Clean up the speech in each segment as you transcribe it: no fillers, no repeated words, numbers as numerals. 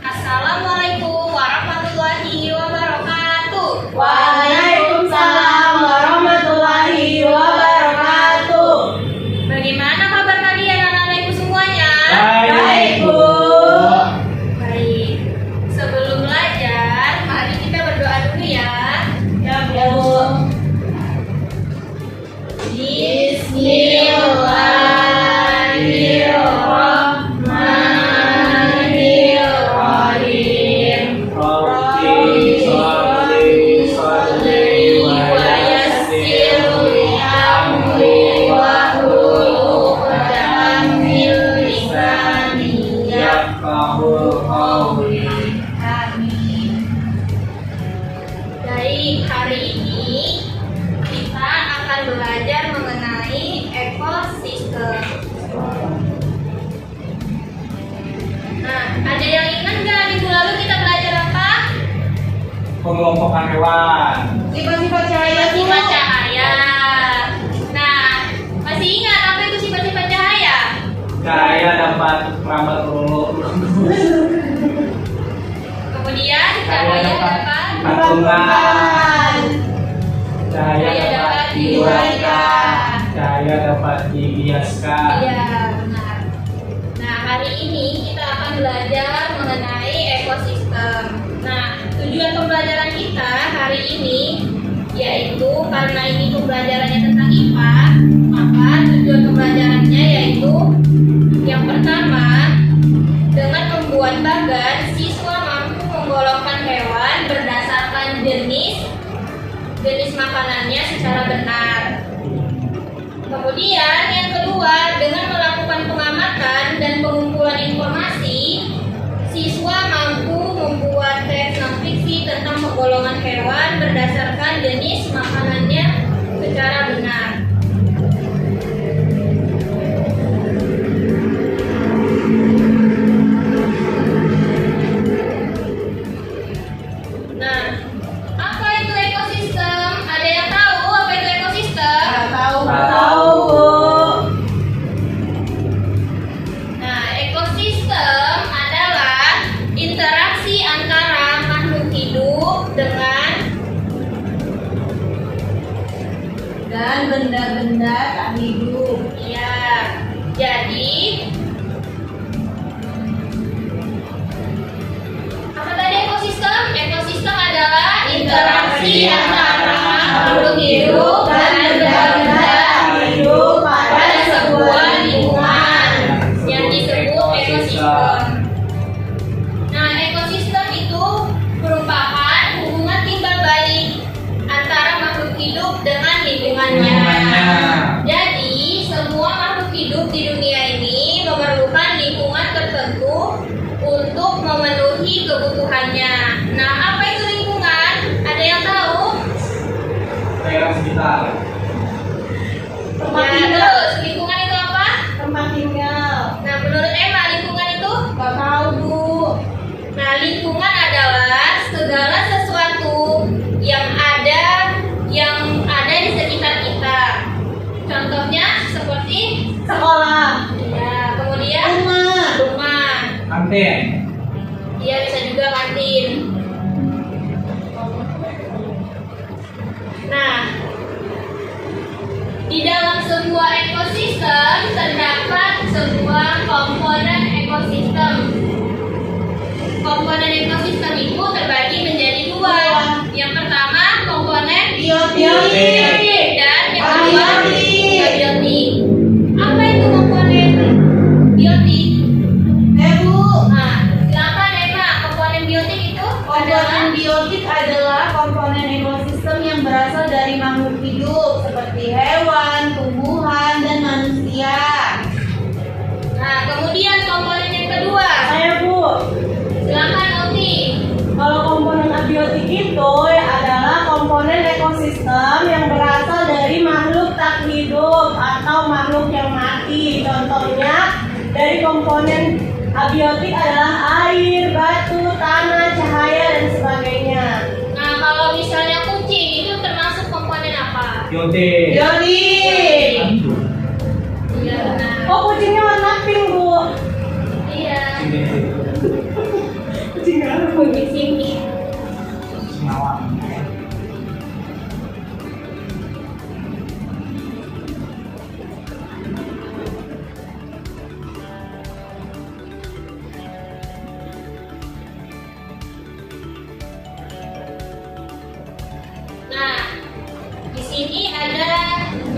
Assalamualaikum warahmatullahi wabarakatuh. Waalaikumsalam warahmatullahi wabarakatuh. Bagaimana kabar kalian anak-anak ibu semuanya? Baik, Bu. Baik. Sebelum belajar, mari kita berdoa dulu ya. Ya, Bu. Bismillahirrahmanirrahim. Rabbi sholli sholli wa yassir li amri wahlul 'uqdatam min lisani yafqahu qawli. Amin. Baik, hari ini kita akan belajar mengenai ekosistem. Nah, ada yang ingat nggak minggu lalu kita belajar apa? Pengelompokan hewan. Sifat-sifat cahaya, Bu. Sifat cahaya. Nah, masih ingat apa itu sifat-sifat cahaya? Cahaya dapat merambat peluru. Kemudian cahaya dapat patungan. Cahaya Cahaya dapat dapat diuraikan. Cahaya dapat dihiaskan. Iya, benar. Nah, hari ini kita akan belajar mengenai ekosistem. Nah, tujuan pembelajaran kita hari ini yaitu karena ini pembelajarannya tentang IPA, maka tujuan pembelajarannya yaitu yang pertama, dengan membuat bagan, siswa mampu menggolongkan hewan berdasarkan jenis makanannya secara benar. Kemudian yang kedua, dengan melakukan pengamatan dan pengumpulan informasi, siswa mampu membuat teks non-fiksi tentang penggolongan hewan berdasarkan jenis makanannya secara benar. Nah, apa itu ekosistem? Ada yang tahu apa itu ekosistem? Tahu, Bu. Nah, ekosistem adalah interaksi antara makhluk hidup dengan Dan benda-benda tak hidup. ya. Jadi apa tadi ekosistem? Ekosistem adalah interaksi antara makhluk hidup dan benda-benda hidup pada sebuah lingkungan yang disebut ekosistem. Nah, ekosistem itu merupakan hubungan timbal balik antara makhluk hidup dengan lingkungannya. Jadi, semua makhluk hidup di dunia ini memerlukan lingkungan tertentu untuk memenuhi kebutuhannya. Nah, apa itu lingkungan? Ada yang tahu? Daerah sekitar. Tempat Ya, tinggal. terus lingkungan itu apa? Tempat tinggal. Nah, menurut Emma, lingkungan itu? Gak tahu, Bu. Nah, lingkungan adalah segala sesuatu yang ada di sekitar kita. Contohnya seperti Sekolah. ya, kemudian rumah. Kantin. Iya, bisa juga kantin. Nah, di dalam sebuah ekosistem terdapat sebuah komponen ekosistem. Komponen ekosistem itu terbagi menjadi dua. Yang pertama komponen Biotik. dan yang kedua Abiotik. abiotik. Apa itu komponen biotik? Bu. Nah, silakan Emma. Komponen biotik itu adalah Komponen biotik adalah komponen ekosistem yang berasal dari makhluk hidup seperti hewan, tumbuhan, dan manusia. Nah, kemudian komponen yang kedua. Saya, Bu. Silakan Oti. Kalau komponen abiotik itu adalah komponen ekosistem yang berasal dari makhluk tak hidup atau makhluk yang mati. Contohnya dari komponen abiotik adalah air, batu, tanah, cahaya, dan sebagainya. Nah, kalau misalnya kucing itu termasuk komponen apa? Biotik. Biotik. Iya, benar. Oh, kucingnya warna pink, Bu. Iya. Ini.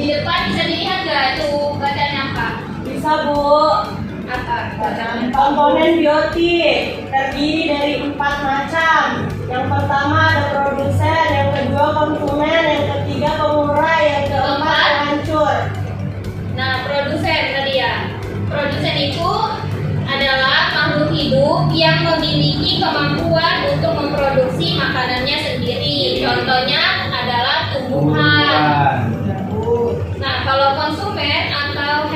Di depan bisa dilihat nggak tuh bacaannya apa? Bisa Bu. Apa bacaannya? Komponen biotik terdiri dari 4 macam. Yang pertama ada produsen, yang kedua konsumen, yang ketiga pengurai, yang keempat penghancur. Nah, produsen tadi ya. Produsen itu adalah makhluk hidup yang memiliki kemampuan untuk memproduksi makanannya sendiri. Contohnya adalah tumbuhan. Nah, kalau konsumen atau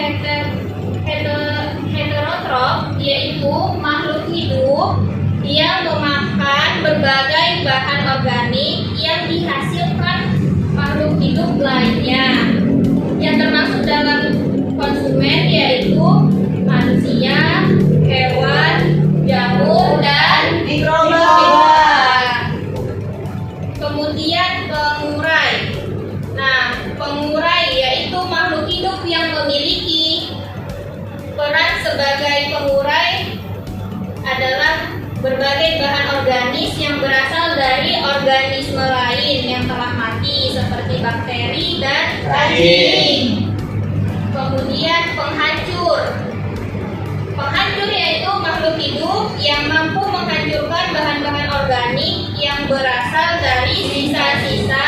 heterotrof yaitu makhluk hidup yang memakan berbagai bahan organik yang dihasilkan makhluk hidup lainnya. Yang termasuk dalam konsumen yaitu manusia, hewan, jamur, dan Mikroba. Kemudian pengurai. Nah, pengurai yaitu makhluk hidup yang memiliki peran sebagai pengurai adalah berbagai bahan organis yang berasal dari organisme lain yang telah mati seperti bakteri dan cacing. Kemudian penghancur. Penghancur yaitu makhluk hidup yang mampu menghancurkan bahan-bahan organik yang berasal dari sisa-sisa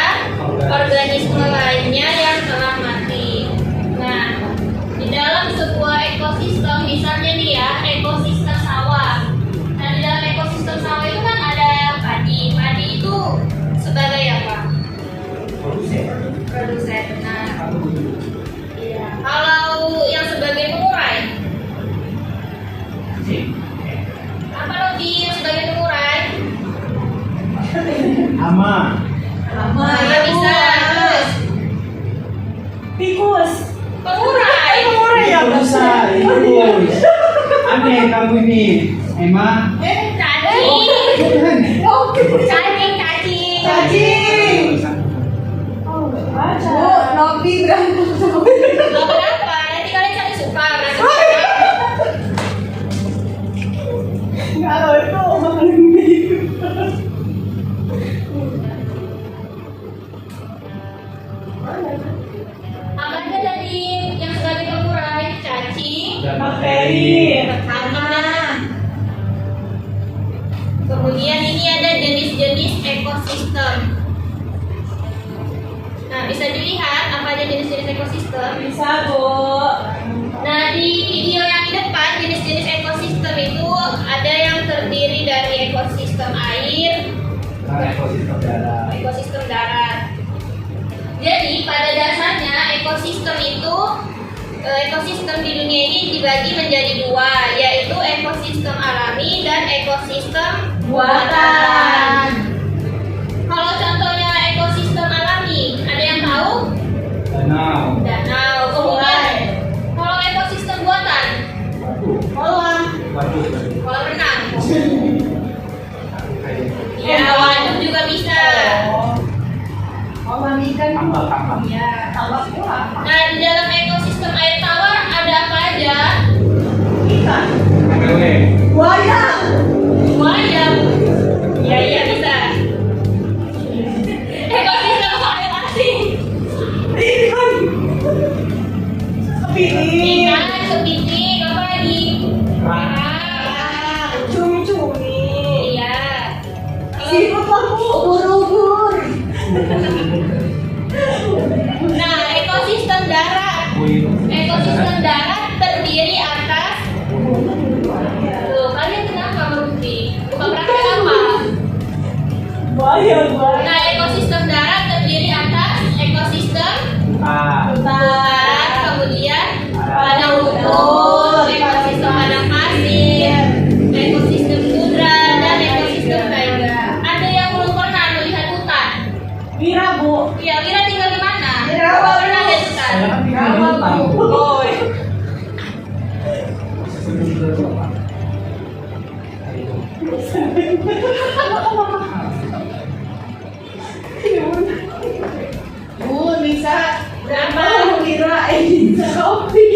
organisme lainnya yang telah mati. Nah, di dalam sebuah ekosistem, misalnya nih ya, ekosistem sawah. Nah, di dalam ekosistem sawah itu kan ada padi. Padi itu sebagai apa? Produsen. Nah, iya. Kalau yang sebagai pengurai, apa lebih yang sebagai pengurai? Ama. Nggak bisa. Terus Tikus. pengurai. Pengurai ya Bu. Bisa, tikus. Aneh kamu ini. Emma. Cacing. Cacing. Cacing. Oh, nggak baca. Bu, Nobi berantem sama Nggak berapa. Nanti kalian cari suka. Kalau itu makanan gitu. Apa aja tadi yang sebagai pengurai? Cacing. Dan Bakteri. Tanah. Kemudian ini ada jenis-jenis ekosistem. Nah, bisa dilihat apa aja jenis-jenis ekosistem. Bisa Bu. Nah, di video yang di depan jenis-jenis ekosistem itu ada yang terdiri dari ekosistem air, ekosistem darat. ekosistem darat. Jadi pada dasarnya ekosistem itu ekosistem di dunia ini dibagi menjadi dua, yaitu ekosistem alami dan ekosistem buatan. Kalau contohnya ekosistem alami, ada yang tahu? Danau. Danau. Kemudian kalau ekosistem buatan, Kolam. Waduk. kolam renang. Kayak Ya, waduk juga bisa. Kolam ikan. tambak. Ya. Tambak pula. Nah, di dalam ekosistem air tawar ada apa aja? Ikan. Lele. Buaya. Buaya. Iya bisa. Ekosistem air asin. Ikan. Kepiting. Ikan, kepiting, apa lagi? Kerang. Cumi-cumi. Iya. Siput lah Bu. Ubur-ubur. Nah, ekosistem darat. Ekosistem darat terdiri atas. Tuh, kalian kenapa berhenti? Bukan praktek apa? Buaya. Nah, ekosistem darat terdiri atas ekosistem Ah. hutan, kemudian padang rumput, ekosistem padang pasir, ekosistem tundra, dan ekosistem taiga. Ada yang belum pernah melihat hutan? Wira Bu. Iya, Wira tinggal di mana? Rawa, Pernah lihat hutan? Saya kan tinggal di hutan. Oh. Bu bisa berapa Wira bisa kopi.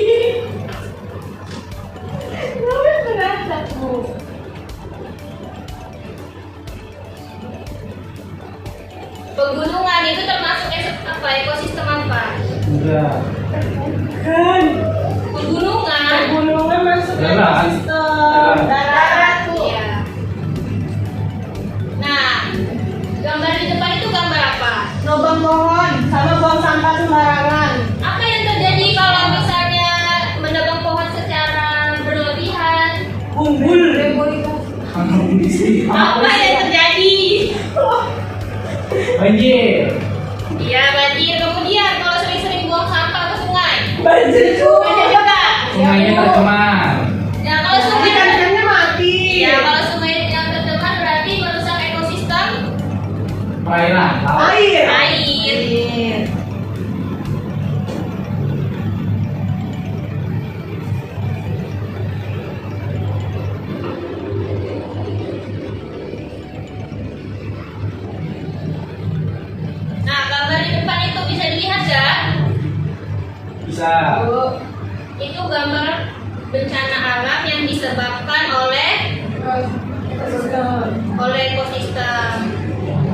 Tapi berasa Bu. Pegunungan itu termasuk apa? Ekosistem apa? Enggak. Darat. ekosistem darat tuh. Iya. Nah, gambar di depan itu gambar apa? Lubang pohon sama buang sampah sembarangan. Apa yang terjadi kalau misalnya menebang pohon secara berlebihan? Umbul. Apa yang terjadi? Banjir. Iya, banjir. Kemudian kalau sering-sering buang sampah ke sungai, Banjir juga. banjir juga. Sungainya tercemar. Ya, kalau sungai Ikan-ikannya mati. ya, kalau sungai yang tercemar berarti merusak ekosistem Perairan. Laut. Air. air. Nah, gambar di depan itu bisa dilihat nggak? Bisa. Itu gambar bencana alam yang disebabkan oleh ekosistem.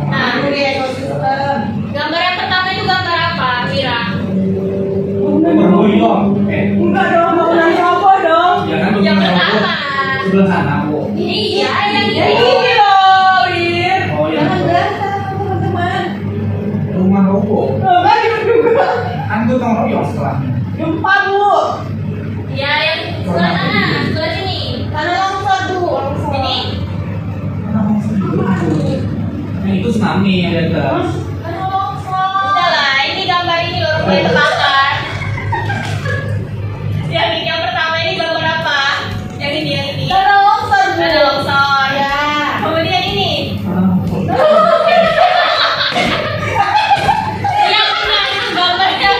Nah, Ekosistem. gambar yang pertama itu gambar apa, Mira? Bergoyong. Enggak dong, bangunan roboh dong. Ya kan Yang rumah pertama. sebelah sana, Bu. Iya, yang Ini ini. loh, Wir. Oh, yang Jangan berantem, teman-teman. rumah roboh. Enggak gitu juga. Kan gotong royong setelahnya. Gempa, Bu. Ya, yang sebelah sana, sebelah sini. Karena longsor, Bu. Longsor. Ini Nah, itu tsunami yang ada atas. Karena longsor. udah lah, ini gambar ini loh, rumah terbakar. Yang pertama ini gambar apa? Yang ini. Karena longsor, Bu. Ada longsor. Ya. Kemudian ini. Yang mana itu gambarnya?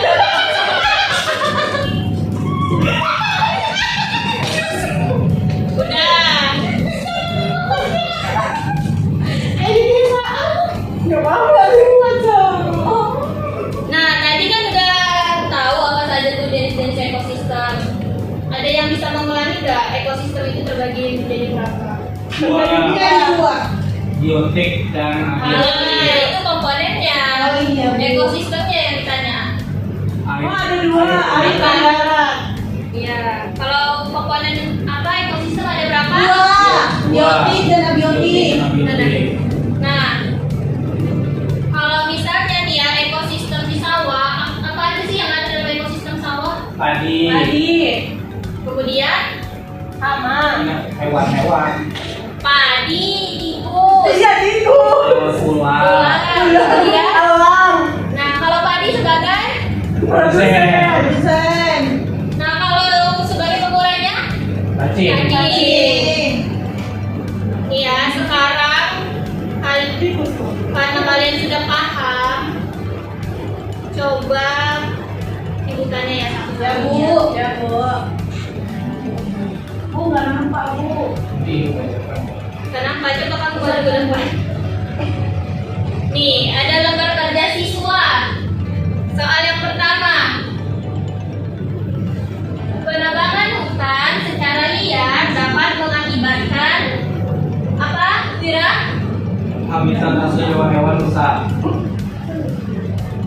Udah. Nggak apa-apa, ini macam. Nah, tadi kan udah tahu apa saja tuh jenis-jenis ekosistem. Ada yang bisa mengulangi nggak ekosistem itu terbagi menjadi berapa? Dua. Biotik dan abiotik. Itu komponennya. Oh, iya, Bu. Ekosistemnya yang ditanya. Oh, ada dua. Air dan darat. Iya. Kalau komponen apa ekosistem ada berapa? Biotik dan abiotik. Abiotik. Nah, kalau misalnya nih ya ekosistem di sawah, apa aja sih yang ada dalam ekosistem sawah? Tadi Tadi Kemudian sama. hewan-hewan. padi, tikus, Iya, tikus. Ular. kemudian. Alam. Nah, kalau padi sebagai, Produsen. nah kalau sebagai pengurainya, Cacing. cacing. Iya, sekarang karena kalian sudah paham, coba sebutannya ya satu. Ya, Bu. Ya, Bu. Bu, nggak nampak, Bu. Sekarang baca ke kamu baru depan. Nih, ada lembar kerja siswa. Soal yang pertama. Penebangan hutan secara liar dapat mengakibatkan apa? Tira? Habitat asli hewan-hewan rusak.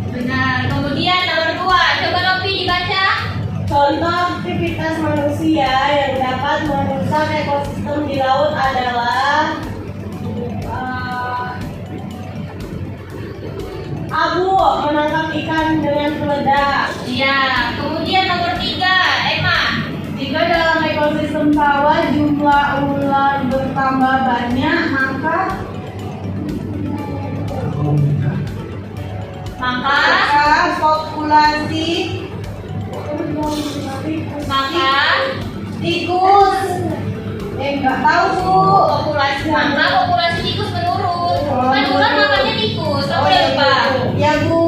Benar. Kemudian nomor 2, coba Novi dibaca. Contoh aktivitas manusia yang dapat merusak ekosistem di laut adalah abu menangkap ikan dengan peledak. Iya. Kemudian nomor 3, Emma. Jika dalam ekosistem sawah jumlah ular bertambah banyak, maka populasi tikus. Enggak tahu, Bu. Populasi tikus menurun. Kan ular makannya tikus. Kamu udah lupa. Ya, Bu.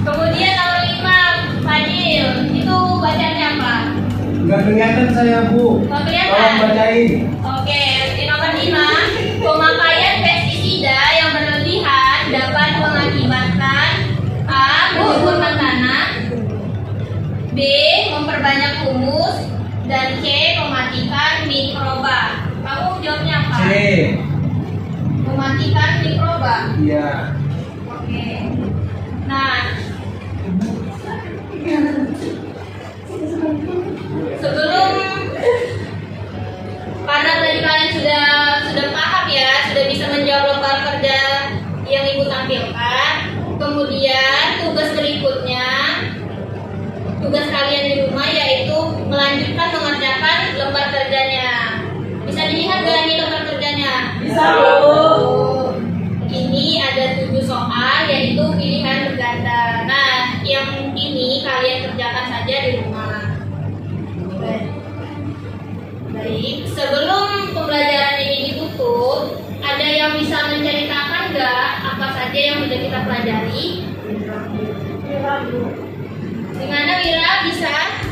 Kemudian nomor 5, Fadil. Itu bacanya apa? Nggak kelihatan saya, Bu. Nggak kelihatan? Tolong bacain. Oke, di nomor 5, pemakaian pestisida yang berlebihan dapat mengakibatkan A. Menyuburkan tanah, B. Memperbanyak humus, dan C. Mematikan mikroba. Kamu jawabnya apa? C. Mematikan mikroba. Iya. Oke. Nah, Bisa, Bu. Ini ada 7 soal, yaitu pilihan berganda. Nah, yang ini kalian kerjakan saja di rumah. Baik, sebelum pembelajaran ini ditutup, ada yang bisa menceritakan nggak apa saja yang sudah kita pelajari? Gimana Wira, bisa?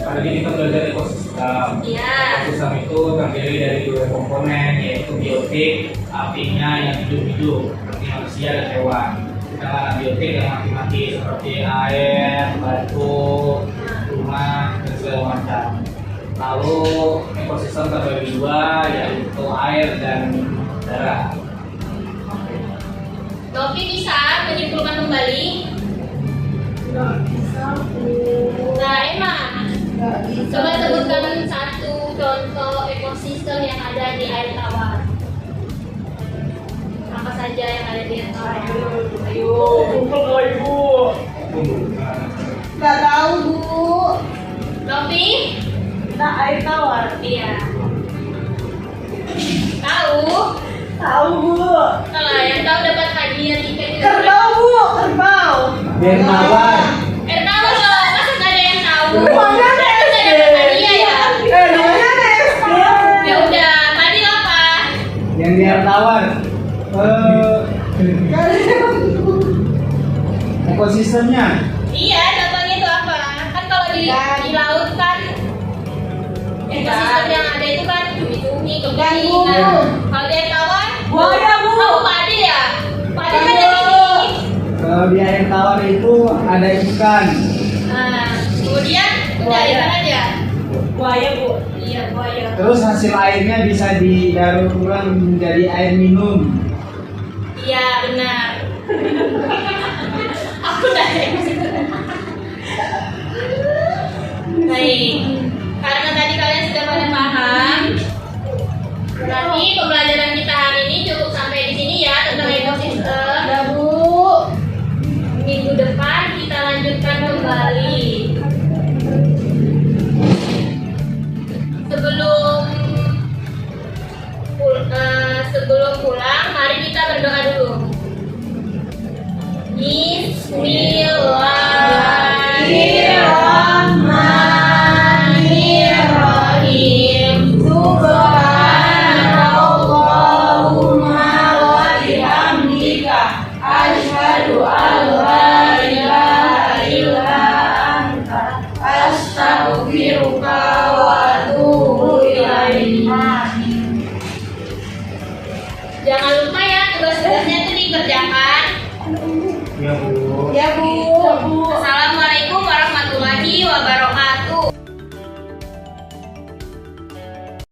Hari ini kita belajar ekosistem. Iya. Ekosistem itu terdiri dari 2 komponen, yaitu biotik, artinya yang hidup-hidup, seperti manusia dan hewan. Sedangkan abiotik yang mati-mati, seperti air, batu, rumah, dan segala macam. Lalu ekosistem terbagi 2, yaitu air dan darat. Novi bisa menyimpulkan kembali? Nggak bisa, Bu. Nah, Emma, Nggak bisa. coba sebutkan satu contoh ekosistem yang ada di air tawar. Apa saja yang ada di air tawar? Ayo, kumpul ke Ibu. Nggak tahu, Bu. Novi? Kita air tawar. Iya. Tahu? Tahu, Bu. Kalau yang tahu dapat hadiah tiket. Kerbau, Bu. Kerbau. Biar mawar. Tahu loh, masa nggak ada yang tahu? Namanya ada Kita SD. dapat hadiah ya. Namanya ada SD. Ya udah, tadi apa? Yang di air tawar. Ekosistemnya. Iya, contohnya itu apa? Kan kalau di laut kan ekosistem yang ada itu kan cumi-cumi, kepiting. Bu. Nah, kalau di air tawar, Buaya, Bu. tahu Pak Adil ya? Pak Adil kan dari sini. Kalau di air tawar itu ada ikan. Nah, kemudian udah ikan aja. Buaya, Bu. Iya, buaya. Terus hasil airnya bisa didaur ulang menjadi air minum. Iya, benar. Aku udah baik. Karena tadi kalian sudah pada paham, berarti pembelajaran kita hari ini cukup sampai di sini ya tentang ekosistem. Ada, Bu. Minggu depan kita lanjutkan kembali. Sebelum pulang, mari kita berdoa dulu. Bismillahirrahmanirrahim. Subhanallahumma wa bihamdika asyhadu an la ilaha illa anta astaghfiruka wa atubu ilaik. Jangan lupa ya tugas-tugasnya itu dikerjakan. Ya, Bu. Ya, Bu. Assalamualaikum warahmatullahi wabarakatuh.